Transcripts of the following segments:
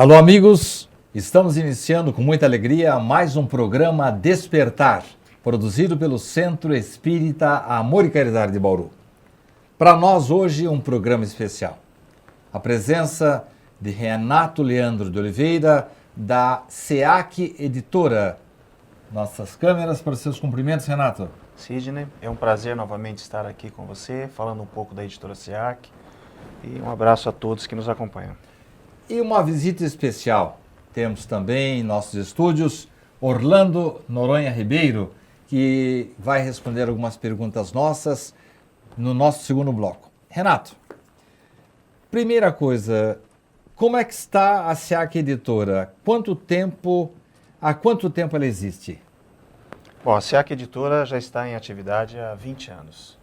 Alô, amigos! Estamos iniciando com muita alegria mais um programa Despertar, produzido pelo Centro Espírita Amor e Caridade de Bauru. Para nós, hoje, um programa especial. A presença de Renato Leandro de Oliveira, da SEAC Editora. Nossas câmeras para os seus cumprimentos, Renato. Sidney, é um prazer novamente estar aqui com você, falando um pouco da Editora SEAC. E um abraço a todos que nos acompanham. E uma visita especial. Temos também em nossos estúdios Orlando Noronha Ribeiro, que vai responder algumas perguntas nossas no nosso segundo bloco. Renato, primeira coisa, como é que está a SEAC Editora? Há quanto tempo ela existe? Bom, a SEAC Editora já está em atividade há 20 anos.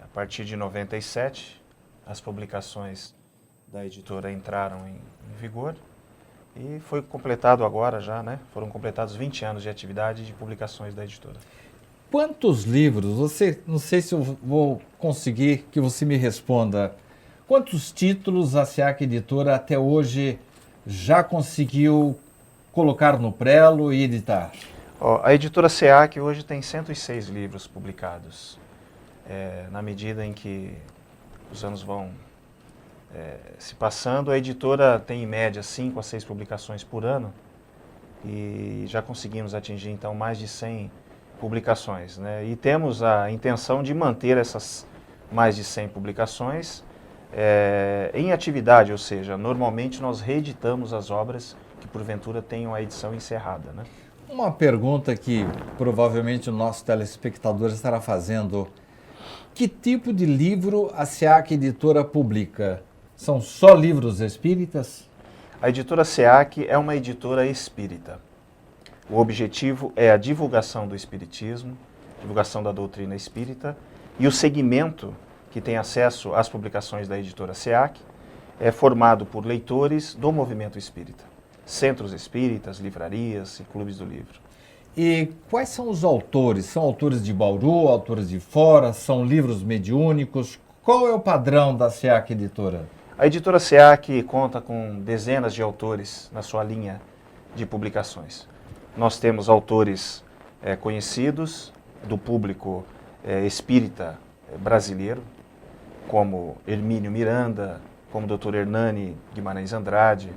A partir de 97, as publicações da editora entraram em vigor e foi completado agora já, né? Foram completados 20 anos de atividade de publicações da editora. Quantos livros, não sei se eu vou conseguir que você me responda, quantos títulos a SEAC Editora até hoje já conseguiu colocar no prelo e editar? A editora SEAC hoje tem 106 livros publicados. Na medida em que os anos vão se passando, a editora tem em média 5 a 6 publicações por ano e já conseguimos atingir então mais de 100 publicações, né? E temos a intenção de manter essas mais de 100 publicações em atividade, ou seja, normalmente nós reeditamos as obras que porventura tenham a edição encerrada, né? Uma pergunta que provavelmente o nosso telespectador estará fazendo: que tipo de livro a SEAC Editora publica? São só livros espíritas? A editora SEAC é uma editora espírita. O objetivo é a divulgação do espiritismo, divulgação da doutrina espírita, e o segmento que tem acesso às publicações da editora SEAC é formado por leitores do movimento espírita, centros espíritas, livrarias e clubes do livro. E quais são os autores? São autores de Bauru, autores de fora? São livros mediúnicos? Qual é o padrão da SEAC Editora? A editora SEAC conta com dezenas de autores na sua linha de publicações. Nós temos autores conhecidos do público espírita brasileiro, como Hermínio Miranda, como Dr. Hernani Guimarães Andrade,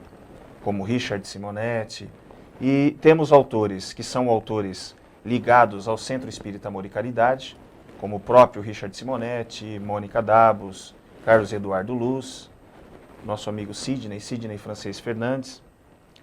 como Richard Simonetti, e temos autores que são autores ligados ao Centro Espírita Amor e Caridade, como o próprio Richard Simonetti, Mônica Dabos, Carlos Eduardo Luz, nosso amigo Sidney Francês Fernandes,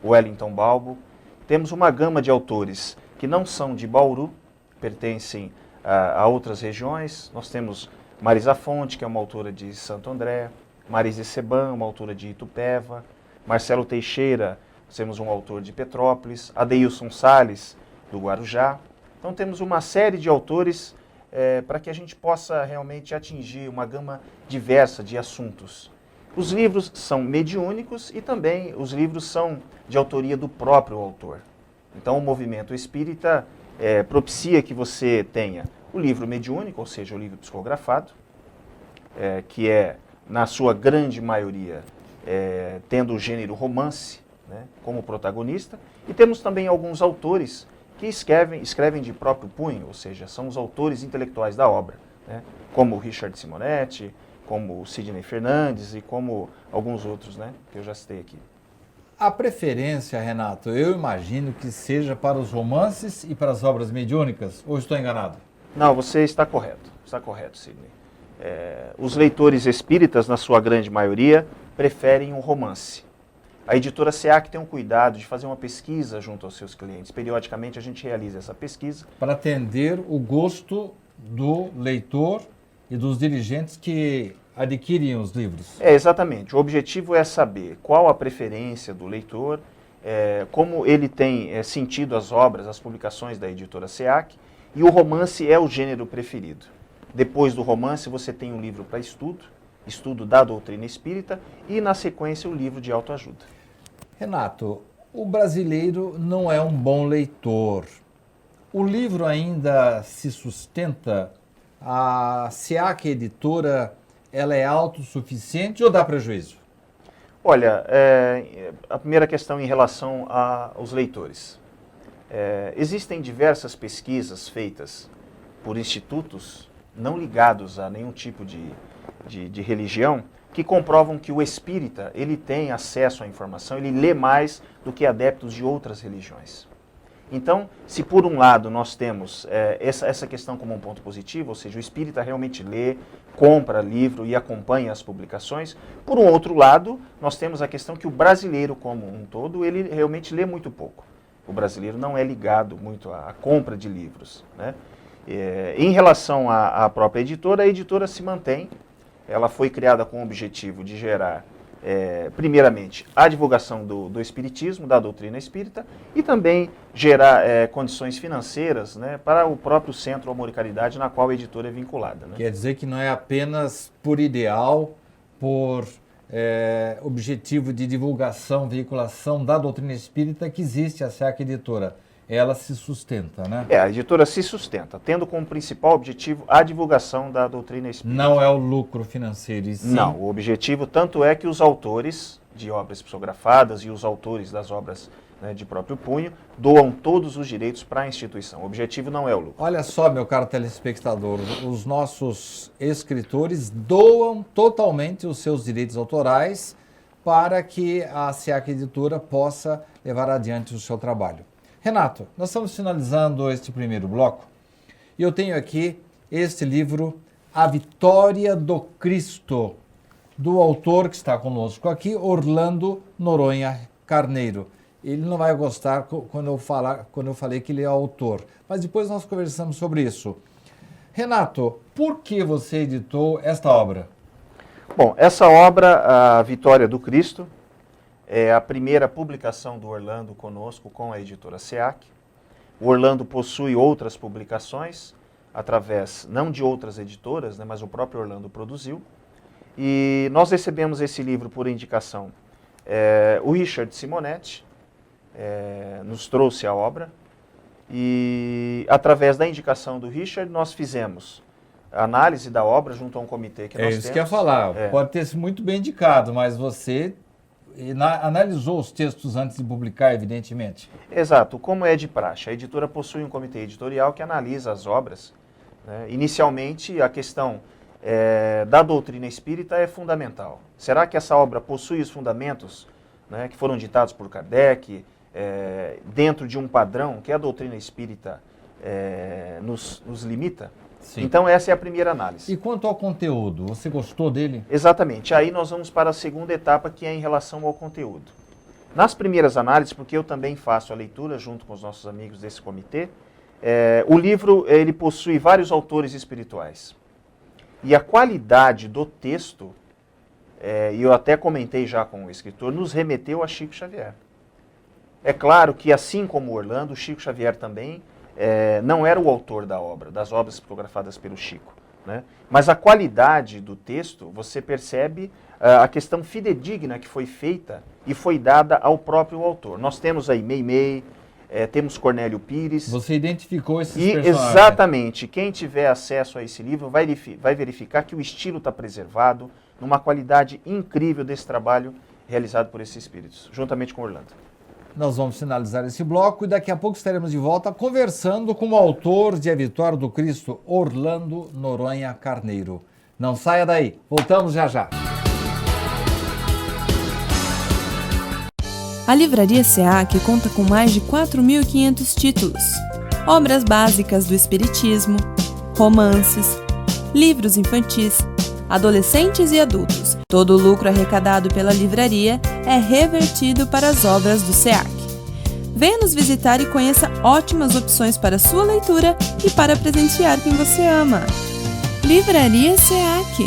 Wellington Balbo. Temos uma gama de autores que não são de Bauru, pertencem a outras regiões. Nós temos Marisa Fonte, que é uma autora de Santo André, Marise Seban, uma autora de Itupeva, Marcelo Teixeira, temos um autor de Petrópolis, Adeilson Salles, do Guarujá. Então temos uma série de autores para que a gente possa realmente atingir uma gama diversa de assuntos. Os livros são mediúnicos e também os livros são de autoria do próprio autor. Então o movimento espírita propicia que você tenha o livro mediúnico, ou seja, o livro psicografado, que é, na sua grande maioria, tendo o gênero romance, né, como protagonista, e temos também alguns autores que escrevem de próprio punho, ou seja, são os autores intelectuais da obra, né, como o Richard Simonetti, como o Sidney Fernandes e como alguns outros, né, que eu já citei aqui. A preferência, Renato, eu imagino que seja para os romances e para as obras mediúnicas, ou estou enganado? Não, você está correto, Sidney. Os leitores espíritas, na sua grande maioria, preferem um romance. A editora SEAC tem um cuidado de fazer uma pesquisa junto aos seus clientes. Periodicamente a gente realiza essa pesquisa. Para atender o gosto do leitor e dos dirigentes que adquirem os livros. Exatamente. O objetivo é saber qual a preferência do leitor, como ele tem sentido as obras, as publicações da editora SEAC, e o romance é o gênero preferido. Depois do romance você tem um livro para estudo da doutrina espírita, e na sequência o livro de autoajuda. Renato, o brasileiro não é um bom leitor. O livro ainda se sustenta? A SEAC Editora, ela é autossuficiente ou dá prejuízo? Olha, a primeira questão em relação aos leitores. Existem diversas pesquisas feitas por institutos não ligados a nenhum tipo de religião que comprovam que o espírita ele tem acesso à informação, ele lê mais do que adeptos de outras religiões. Então, se por um lado nós temos essa questão como um ponto positivo, ou seja, o espírita realmente lê, compra livro e acompanha as publicações, por um outro lado, nós temos a questão que o brasileiro como um todo, ele realmente lê muito pouco. O brasileiro não é ligado muito à compra de livros, né? Em relação à própria editora, a editora se mantém, ela foi criada com o objetivo de gerar, primeiramente, a divulgação do espiritismo, da doutrina espírita, e também gerar condições financeiras, né, para o próprio Centro Amor e Caridade, na qual a editora é vinculada, né? Quer dizer que não é apenas por ideal, por objetivo de divulgação, veiculação da doutrina espírita que existe a SEAC Editora. Ela se sustenta, né? A editora se sustenta, tendo como principal objetivo a divulgação da doutrina espírita. Não é o lucro financeiro, e sim... Não, o objetivo tanto é que os autores de obras psicografadas e os autores das obras, né, de próprio punho doam todos os direitos para a instituição. O objetivo não é o lucro. Olha só, meu caro telespectador, os nossos escritores doam totalmente os seus direitos autorais para que a SEAC Editora possa levar adiante o seu trabalho. Renato, nós estamos finalizando este primeiro bloco e eu tenho aqui este livro, A Vitória do Cristo, do autor que está conosco aqui, Orlando Noronha Carneiro. Ele não vai gostar quando eu falei que ele é autor, mas depois nós conversamos sobre isso. Renato, por que você editou esta obra? Bom, essa obra, A Vitória do Cristo, é a primeira publicação do Orlando conosco com a editora SEAC. O Orlando possui outras publicações, através não de outras editoras, né, mas o próprio Orlando produziu. E nós recebemos esse livro por indicação. O Richard Simonetti nos trouxe a obra e, através da indicação do Richard, nós fizemos a análise da obra junto a um comitê que nós temos. É isso que eu ia falar. Pode ter sido muito bem indicado, mas você... analisou os textos antes de publicar, evidentemente. Exato, como é de praxe. A editora possui um comitê editorial que analisa as obras, né? Inicialmente, a questão da doutrina espírita é fundamental. Será que essa obra possui os fundamentos, né, que foram ditados por Kardec, dentro de um padrão que a doutrina espírita nos limita? Sim. Então essa é a primeira análise. E quanto ao conteúdo, você gostou dele? Exatamente. Aí nós vamos para a segunda etapa, que é em relação ao conteúdo. Nas primeiras análises, porque eu também faço a leitura junto com os nossos amigos desse comitê, o livro ele possui vários autores espirituais. E a qualidade do texto, e eu até comentei já com o escritor, nos remeteu a Chico Xavier. É claro que, assim como Orlando, Chico Xavier também não era o autor da obra, das obras psicografadas pelo Chico, né? Mas a qualidade do texto, você percebe a questão fidedigna que foi feita e foi dada ao próprio autor. Nós temos aí Meimei, temos Cornélio Pires. Você identificou esses e personagens. Exatamente, quem tiver acesso a esse livro vai verificar que o estilo está preservado, numa qualidade incrível desse trabalho realizado por esses espíritos, juntamente com Orlando. Nós vamos finalizar esse bloco e daqui a pouco estaremos de volta conversando com o autor de A Vitória do Cristo, Orlando Noronha Carneiro. Não saia daí, voltamos já já. A Livraria SEAC conta com mais de 4.500 títulos, obras básicas do Espiritismo, romances, livros infantis, adolescentes e adultos. Todo o lucro arrecadado pela livraria é revertido para as obras do SEAC. Venha nos visitar e conheça ótimas opções para sua leitura e para presentear quem você ama. Livraria SEAC.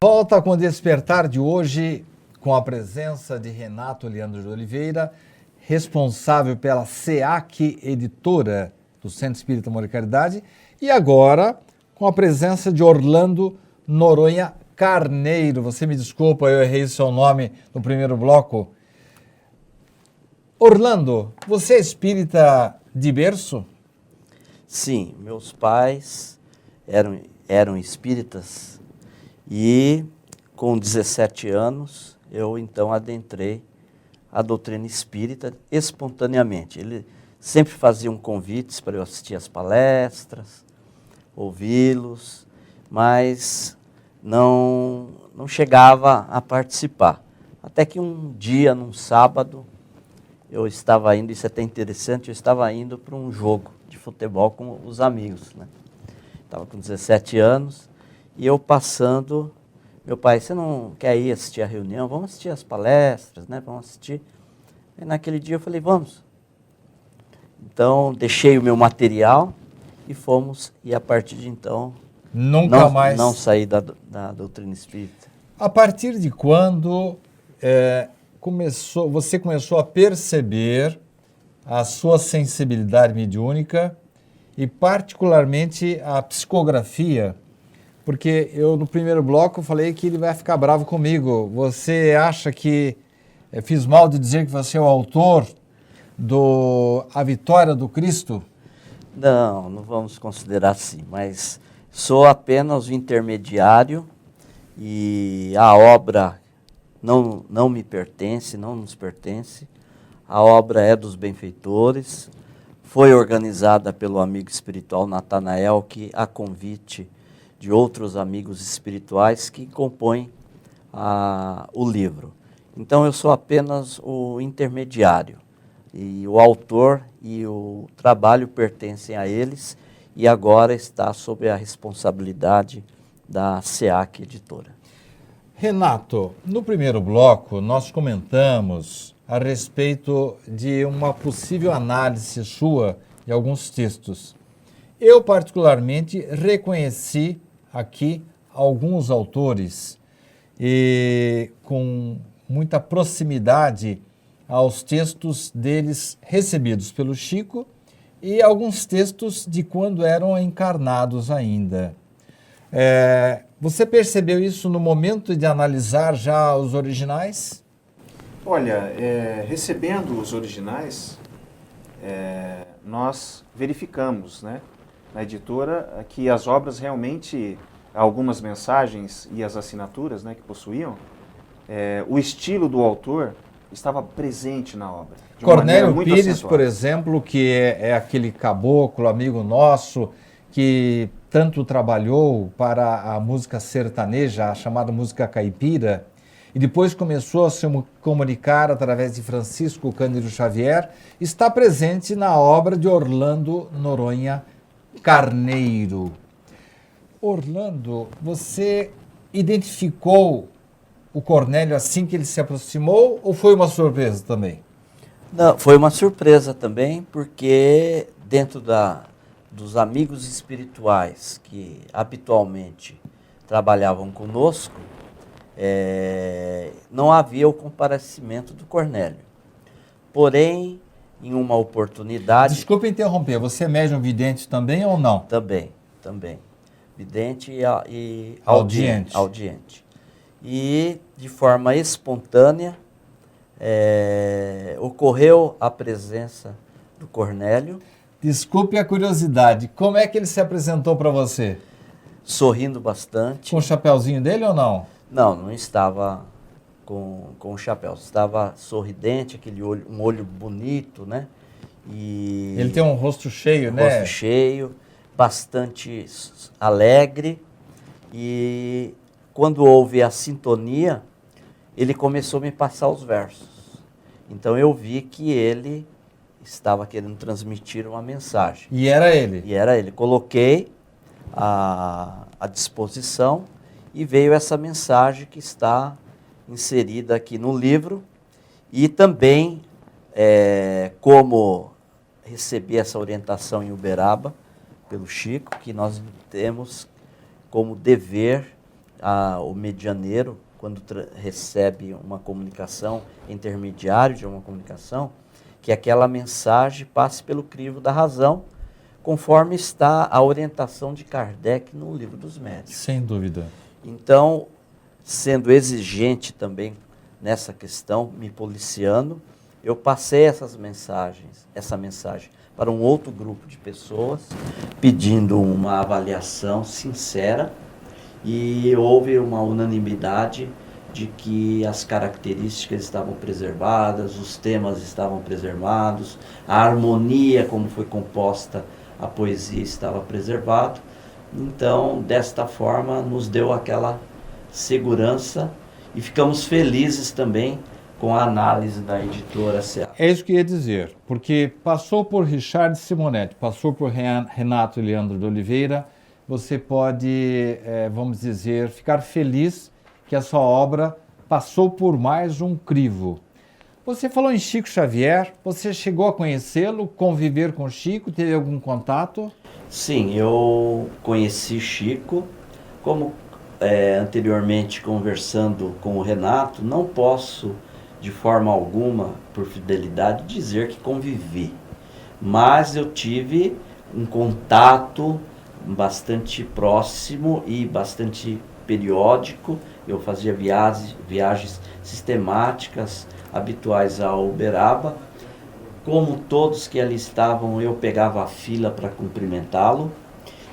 Volta com o Despertar de hoje, com a presença de Renato Leandro de Oliveira, responsável pela SEAC Editora do Centro Espírita Amor e Caridade, e agora com a presença de Orlando Noronha Carneiro. Você me desculpa, eu errei o seu nome no primeiro bloco. Orlando, você é espírita de berço? Sim, meus pais eram espíritas e com 17 anos eu então adentrei a doutrina espírita espontaneamente. Ele sempre faziam convites para eu assistir às palestras, ouvi-los, mas não chegava a participar. Até que um dia, num sábado, eu estava indo, isso é até interessante, eu estava indo para um jogo de futebol com os amigos, né? Estava com 17 anos e eu passando, meu pai, você não quer ir assistir a reunião? Vamos assistir as palestras, né? Vamos assistir. E naquele dia eu falei, vamos. Então, deixei o meu material e fomos, e a partir de então, Nunca mais. Não saí da doutrina espírita. A partir de quando você começou a perceber a sua sensibilidade mediúnica e particularmente a psicografia? Porque eu no primeiro bloco falei que ele vai ficar bravo comigo. Você acha que fiz mal de dizer que você é o autor do A Vitória do Cristo? Não vamos considerar assim, mas sou apenas o intermediário e a obra não me pertence, não nos pertence. A obra é dos benfeitores, foi organizada pelo amigo espiritual Natanael, que a convite de outros amigos espirituais que compõem o livro. Então eu sou apenas o intermediário e o autor e o trabalho pertencem a eles e agora está sob a responsabilidade da SEAC Editora. Renato, no primeiro bloco nós comentamos a respeito de uma possível análise sua de alguns textos. Eu particularmente reconheci aqui alguns autores e com muita proximidade aos textos deles recebidos pelo Chico e alguns textos de quando eram encarnados ainda. Você percebeu isso no momento de analisar já os originais? Olha, recebendo os originais, nós verificamos, né, na editora que as obras realmente, algumas mensagens e as assinaturas, né, que possuíam, o estilo do autor estava presente na obra. Cornélio Pires, por exemplo, que é aquele caboclo, amigo nosso, que tanto trabalhou para a música sertaneja, a chamada música caipira, e depois começou a se comunicar através de Francisco Cândido Xavier, está presente na obra de Orlando Noronha Carneiro. Orlando, você identificou o Cornélio assim que ele se aproximou ou foi uma surpresa também? Não, foi uma surpresa também, porque dentro dos amigos espirituais que habitualmente trabalhavam conosco, não havia o comparecimento do Cornélio. Porém, em uma oportunidade... Desculpe interromper, você é médium vidente também ou não? Também. Vidente e audiente. E, de forma espontânea, ocorreu a presença do Cornélio. Desculpe a curiosidade, como é que ele se apresentou para você? Sorrindo bastante. Com o chapéuzinho dele ou não? Não estava com o chapéu. Estava sorridente, um olho bonito, né? E ele tem um rosto cheio, né? Rosto cheio, bastante alegre. E quando houve a sintonia, ele começou a me passar os versos. Então eu vi que ele estava querendo transmitir uma mensagem. E era ele? E era ele. Coloquei à disposição e veio essa mensagem que está inserida aqui no livro. E também, como recebi essa orientação em Uberaba, pelo Chico, que nós temos como dever o medianeiro, quando recebe uma comunicação, intermediário de uma comunicação, que aquela mensagem passe pelo crivo da razão, conforme está a orientação de Kardec no Livro dos Médiuns. Sem dúvida. Então, sendo exigente também nessa questão, me policiando, eu passei essa mensagem para um outro grupo de pessoas, pedindo uma avaliação sincera, e houve uma unanimidade de que as características estavam preservadas, os temas estavam preservados, a harmonia como foi composta a poesia estava preservado. Então, desta forma, nos deu aquela segurança e ficamos felizes também com a análise da editora CA. É isso que eu ia dizer, porque passou por Richard Simonetti, passou por Renato Leandro de Oliveira, você pode, vamos dizer, ficar feliz que a sua obra passou por mais um crivo. Você falou em Chico Xavier, você chegou a conhecê-lo, conviver com Chico, teve algum contato? Sim, eu conheci Chico, como anteriormente conversando com o Renato, não posso de forma alguma, por fidelidade, dizer que convivi, mas eu tive um contato bastante próximo e bastante periódico. Eu fazia viagens sistemáticas, habituais a Uberaba. Como todos que ali estavam, eu pegava a fila para cumprimentá-lo.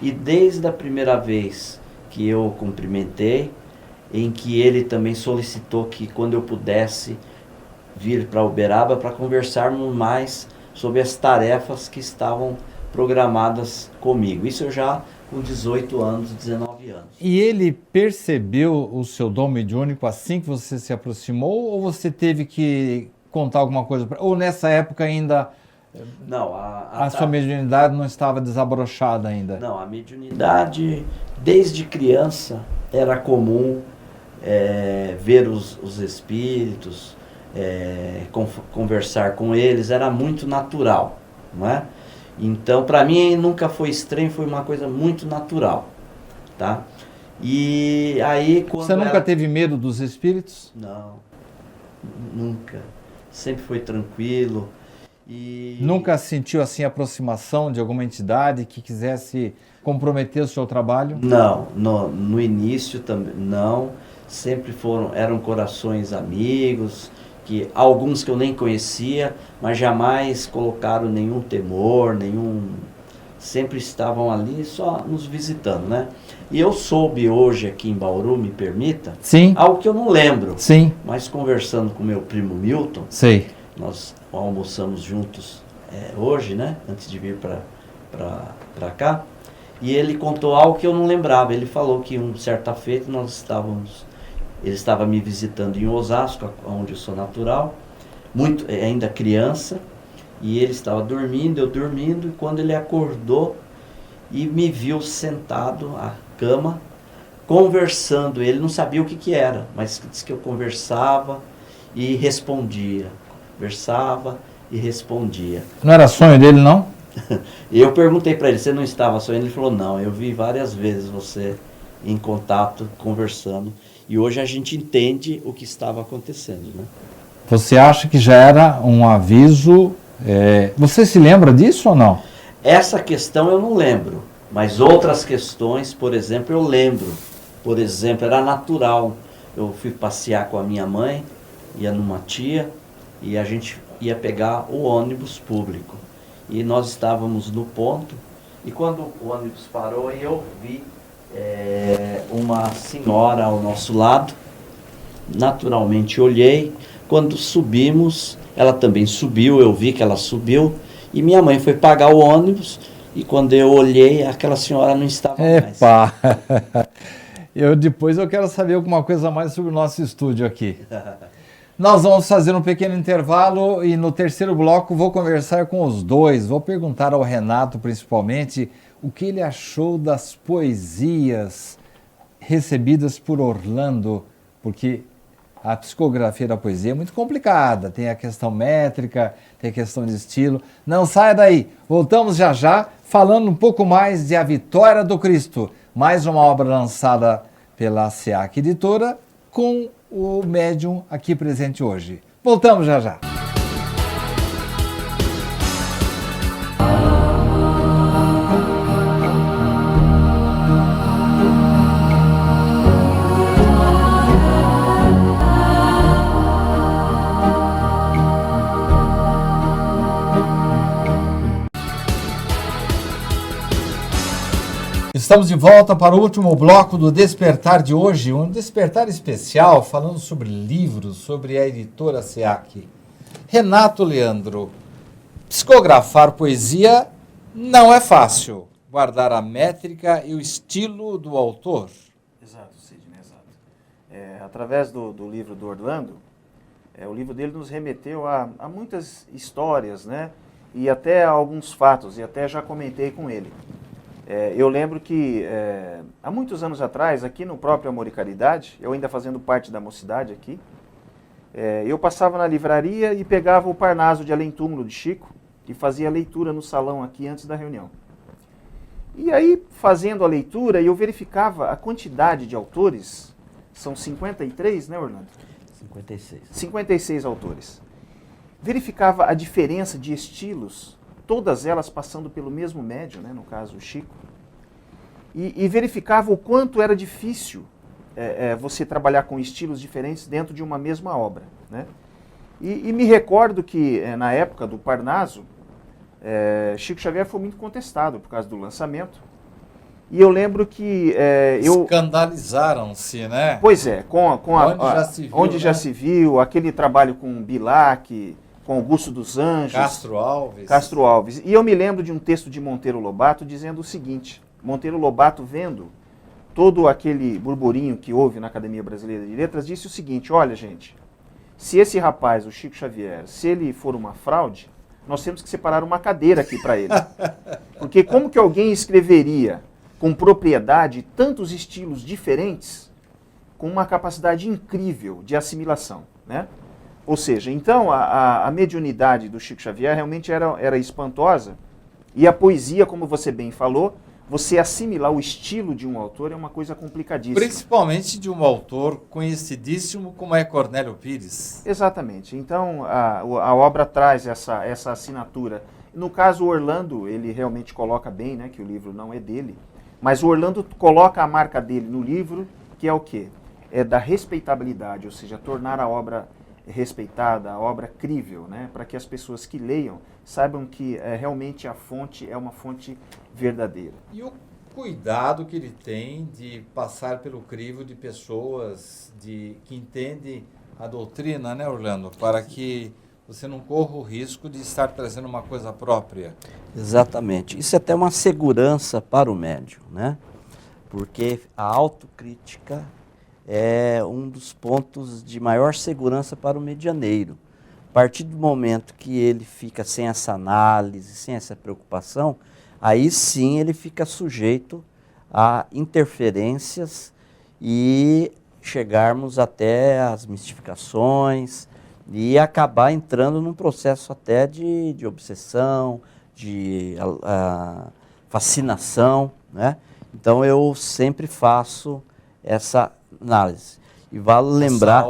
E desde a primeira vez que eu o cumprimentei, em que ele também solicitou que quando eu pudesse vir para Uberaba para conversarmos mais sobre as tarefas que estavam programadas comigo. Isso eu já com 18 anos, 19 anos. E ele percebeu o seu dom mediúnico assim que você se aproximou, ou você teve que contar alguma coisa para... Ou nessa época ainda não, a sua mediunidade não estava desabrochada ainda? Não, a mediunidade desde criança era comum ver os espíritos, conversar com eles, era muito natural, não é? Então, para mim, nunca foi estranho, foi uma coisa muito natural, tá? E aí, quando você nunca teve medo dos espíritos? Não, nunca. Sempre foi tranquilo. E nunca sentiu, assim, aproximação de alguma entidade que quisesse comprometer o seu trabalho? Não, no início também não. Sempre eram corações amigos, alguns que eu nem conhecia, mas jamais colocaram nenhum temor, sempre estavam ali só nos visitando, né? E eu soube hoje aqui em Bauru, me permita, sim, algo que eu não lembro, sim, mas conversando com meu primo Milton, sei, nós almoçamos juntos hoje, né? Antes de vir para cá, e ele contou algo que eu não lembrava. Ele falou que certa feita ele estava me visitando em Osasco, onde eu sou natural, ainda criança, e ele estava dormindo, eu dormindo, e quando ele acordou e me viu sentado à cama, conversando, ele não sabia o que era, mas disse que eu conversava e respondia, conversava e respondia. Não era sonho dele, não? Eu perguntei para ele, você não estava sonhando? Ele falou, não, eu vi várias vezes você em contato, conversando. E hoje a gente entende o que estava acontecendo, né? Você acha que já era um aviso? Você se lembra disso ou não? Essa questão eu não lembro, mas outras questões, por exemplo, eu lembro. Por exemplo, era natural. Eu fui passear com a minha mãe, ia numa tia, e a gente ia pegar o ônibus público. E nós estávamos no ponto, e quando o ônibus parou, eu vi uma senhora ao nosso lado. Naturalmente olhei. Quando subimos, ela também subiu, eu vi que ela subiu, e minha mãe foi pagar o ônibus, e quando eu olhei, aquela senhora não estava mais. Epa! Depois eu quero saber alguma coisa mais sobre o nosso estúdio aqui. Nós vamos fazer um pequeno intervalo e no terceiro bloco vou conversar com os dois. Vou perguntar ao Renato, principalmente, o que ele achou das poesias recebidas por Orlando, porque a psicografia da poesia é muito complicada, tem a questão métrica, tem a questão de estilo. Não saia daí, voltamos já já, falando um pouco mais de A Vitória do Cristo, mais uma obra lançada pela SEAC Editora, com o médium aqui presente hoje. Voltamos já já. Estamos de volta para o último bloco do Despertar de hoje, um despertar especial falando sobre livros, sobre a editora SEAC. Renato Leandro, psicografar poesia não é fácil, guardar a métrica e o estilo do autor. Exato, Sidney, exato. Através do livro do Orlando, o livro dele nos remeteu a muitas histórias, né? E até a alguns fatos, e até já comentei com ele. Eu lembro que há muitos anos atrás, aqui no próprio Amor e Caridade, eu ainda fazendo parte da mocidade aqui, eu passava na livraria e pegava o Parnaso de Além Túmulo de Chico e fazia a leitura no salão aqui antes da reunião. E aí, fazendo a leitura, eu verificava a quantidade de autores, são 53, né, Orlando? 56. 56 autores. Verificava a diferença de estilos, todas elas passando pelo mesmo médium, né, no caso o Chico, e verificava o quanto era difícil você trabalhar com estilos diferentes dentro de uma mesma obra, né? E me recordo que na época do Parnaso, Chico Xavier foi muito contestado por causa do lançamento, e eu lembro que Escandalizaram-se, né? Pois é, onde já né? se viu, aquele trabalho com Bilac, com Augusto dos Anjos, Castro Alves. E eu me lembro de um texto de Monteiro Lobato dizendo o seguinte: Monteiro Lobato, vendo todo aquele burburinho que houve na Academia Brasileira de Letras, disse o seguinte: olha, gente, se esse rapaz, o Chico Xavier, se ele for uma fraude, nós temos que separar uma cadeira aqui para ele. Porque como que alguém escreveria com propriedade tantos estilos diferentes com uma capacidade incrível de assimilação, né? Ou seja, então a mediunidade do Chico Xavier realmente era espantosa, e a poesia, como você bem falou, você assimilar o estilo de um autor é uma coisa complicadíssima. Principalmente de um autor conhecidíssimo como é Cornélio Pires. Exatamente. Então a obra traz essa assinatura. No caso, o Orlando, ele realmente coloca bem, né, que o livro não é dele, mas o Orlando coloca a marca dele no livro, que é o quê? É da respeitabilidade, ou seja, tornar a obra respeitada, a obra crível, né, para que as pessoas que leiam saibam que realmente a fonte é uma fonte verdadeira. E o cuidado que ele tem de passar pelo crivo de pessoas que entendem a doutrina, né, Orlando? Para que você não corra o risco de estar trazendo uma coisa própria. Exatamente. Isso é até uma segurança para o médium, né? Porque a autocrítica é um dos pontos de maior segurança para o medianeiro. A partir do momento que ele fica sem essa análise, sem essa preocupação, aí sim ele fica sujeito a interferências e chegarmos até as mistificações e acabar entrando num processo até de obsessão, de fascinação, né? Então eu sempre faço essa análise. E vale lembrar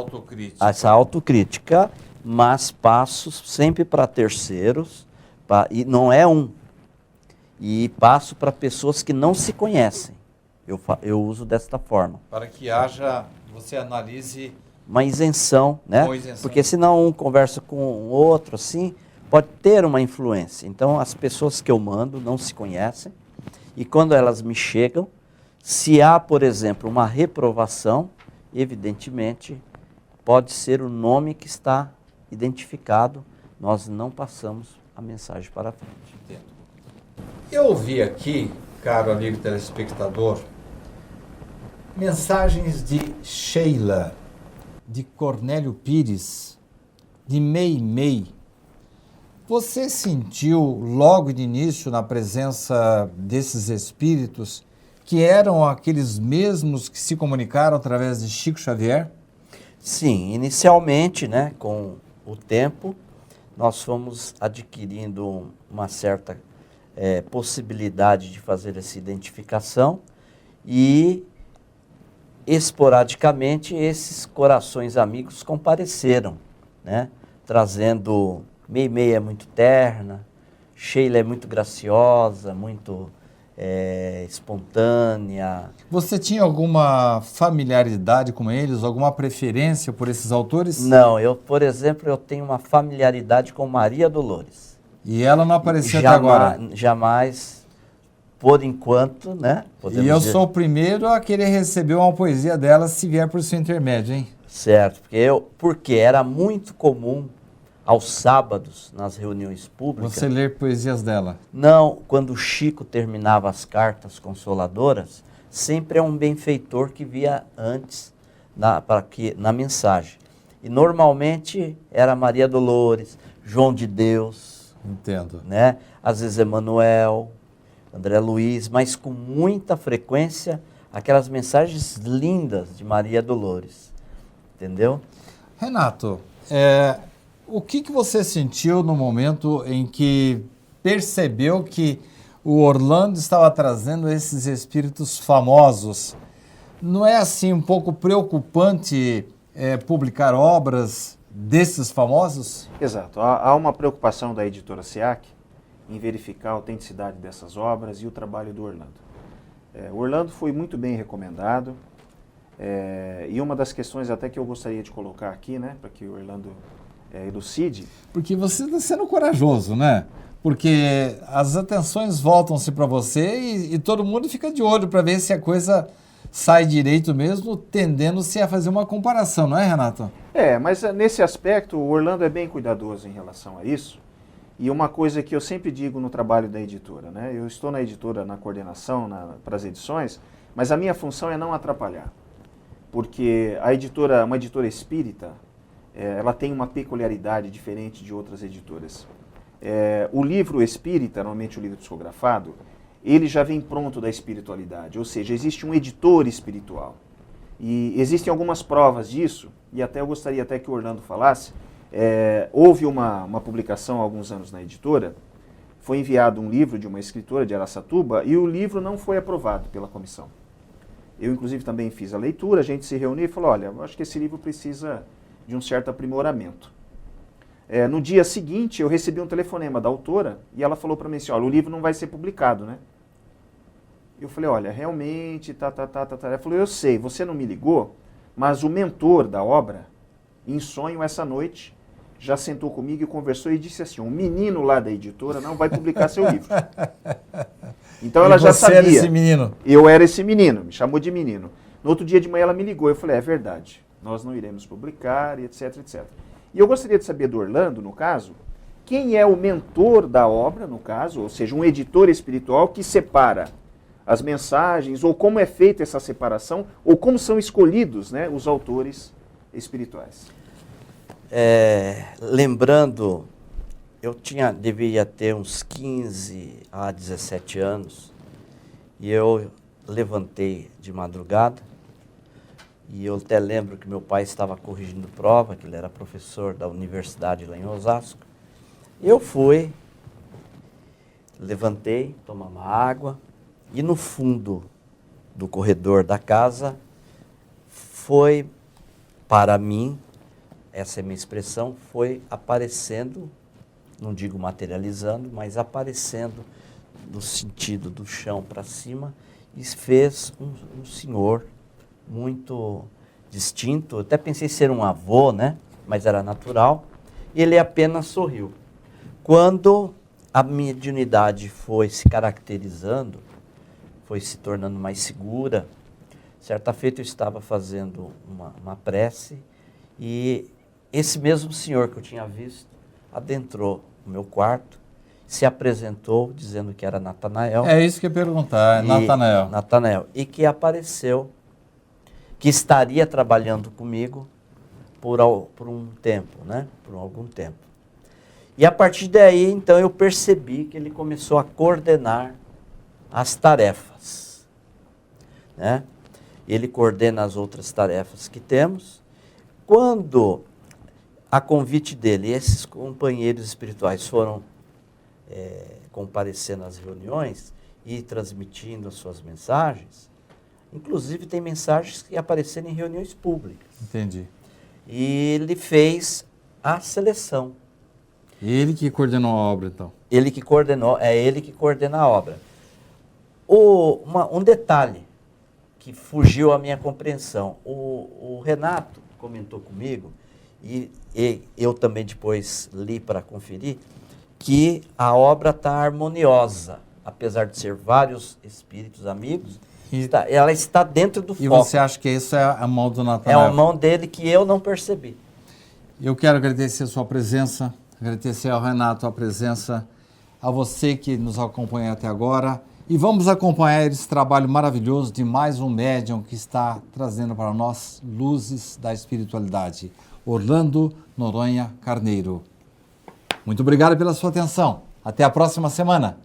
essa autocrítica, mas passo sempre para terceiros, e não é um. E passo para pessoas que não se conhecem. Eu uso desta forma. Para que você analise uma isenção, né? Uma isenção. Porque senão um conversa com o outro assim, pode ter uma influência. Então as pessoas que eu mando não se conhecem, e quando elas me chegam, se há, por exemplo, uma reprovação, evidentemente pode ser o nome que está identificado, nós não passamos a mensagem para frente. Entendo. Eu ouvi aqui, caro amigo telespectador, mensagens de Sheila, de Cornélio Pires, de Mei. Você sentiu logo de início, na presença desses espíritos, que eram aqueles mesmos que se comunicaram através de Chico Xavier? Sim, inicialmente, né, com o tempo, nós fomos adquirindo uma certa possibilidade de fazer essa identificação, e esporadicamente esses corações amigos compareceram, né, trazendo... Mei é muito terna, Sheila é muito graciosa, muito espontânea. Você tinha alguma familiaridade com eles, alguma preferência por esses autores? Não, por exemplo, eu tenho uma familiaridade com Maria Dolores. E ela não apareceu até agora? Jamais por enquanto, né? E eu sou o primeiro a querer receber uma poesia dela se vier por seu intermédio, hein? Certo, porque era muito comum aos sábados, nas reuniões públicas... Você ler poesias dela? Não, quando o Chico terminava as consoladoras, sempre é um benfeitor que via antes na mensagem. E normalmente era Maria Dolores, João de Deus, Entendo. né? Às vezes Emanuel, André Luiz, mas com muita frequência aquelas mensagens lindas de Maria Dolores, entendeu? Renato, o que você sentiu no momento em que percebeu que o Orlando estava trazendo esses espíritos famosos? Não é assim um pouco preocupante publicar obras desses famosos? Exato. Há uma preocupação da editora SEAC em verificar a autenticidade dessas obras e o trabalho do Orlando. O Orlando foi muito bem recomendado, e uma das questões até que eu gostaria de colocar aqui, né, para que o Orlando elucide... Porque você está sendo corajoso, né? Porque as atenções voltam-se para você e todo mundo fica de olho para ver se a coisa sai direito mesmo, tendendo-se a fazer uma comparação, não é, Renato? Mas nesse aspecto o Orlando é bem cuidadoso em relação a isso. E uma coisa que eu sempre digo no trabalho da editora, né? Eu estou na editora, na coordenação, para as edições, mas a minha função é não atrapalhar. Porque uma editora espírita, ela tem uma peculiaridade diferente de outras editoras. O livro espírita, normalmente o livro psicografado, ele já vem pronto da espiritualidade, ou seja, existe um editor espiritual. E existem algumas provas disso, e até eu gostaria até que o Orlando falasse. Houve uma publicação há alguns anos na editora, foi enviado um livro de uma escritora de Araçatuba e o livro não foi aprovado pela comissão. Eu, inclusive, também fiz a leitura, a gente se reuniu e falou, olha, eu acho que esse livro precisa de um certo aprimoramento. No dia seguinte, eu recebi um telefonema da autora e ela falou para mim assim, olha, o livro não vai ser publicado, né? Eu falei, olha, realmente, Ela falou, eu sei, você não me ligou, mas o mentor da obra, em sonho essa noite, já sentou comigo e conversou e disse assim, um menino lá da editora não vai publicar seu livro. Então ela já sabia. Você era esse menino? Eu era esse menino, me chamou de menino. No outro dia de manhã ela me ligou, eu falei, é verdade, nós não iremos publicar, etc, etc. E eu gostaria de saber do Orlando, no caso, quem é o mentor da obra, no caso, ou seja, um editor espiritual que separa as mensagens, ou como é feita essa separação, ou como são escolhidos, né, os autores espirituais. Lembrando, eu devia ter uns 15 a 17 anos, e eu levantei de madrugada, e eu até lembro que meu pai estava corrigindo prova, que ele era professor da universidade lá em Osasco. Eu fui, levantei, tomar uma água, e no fundo do corredor da casa foi, para mim, essa é a minha expressão, foi aparecendo, não digo materializando, mas aparecendo no sentido do chão para cima, e fez um senhor muito distinto. Eu até pensei ser um avô, né? Mas era natural. E ele apenas sorriu. Quando a mediunidade foi se caracterizando, foi se tornando mais segura, certa feita eu estava fazendo uma prece e esse mesmo senhor que eu tinha visto adentrou no meu quarto, se apresentou dizendo que era Natanael. É isso que eu ia perguntar, Natanael. Natanael. E que apareceu, que estaria trabalhando comigo por um tempo, né? Por algum tempo. E a partir daí, então, eu percebi que ele começou a coordenar as tarefas, né? Ele coordena as outras tarefas que temos. Quando, a convite dele, esses companheiros espirituais foram comparecer nas reuniões e transmitindo as suas mensagens, inclusive tem mensagens que apareceram em reuniões públicas. Entendi. E ele fez a seleção. Ele que coordenou a obra, então. Ele que coordenou, é ele que coordena a obra. Um detalhe que fugiu à minha compreensão. O Renato comentou comigo, e eu também depois li para conferir, que a obra está harmoniosa. apesar de ser vários espíritos amigos, E- ela está dentro do E foco. você acha que isso é a mão do É Natanael? uma mão dele que eu não percebi. Eu quero agradecer a sua presença, agradecer ao Renato a presença, a você que nos acompanha até agora. E vamos acompanhar esse trabalho maravilhoso de mais um médium que está trazendo para nós luzes da espiritualidade. Orlando Noronha Carneiro. Muito obrigado pela sua atenção. Até a próxima semana.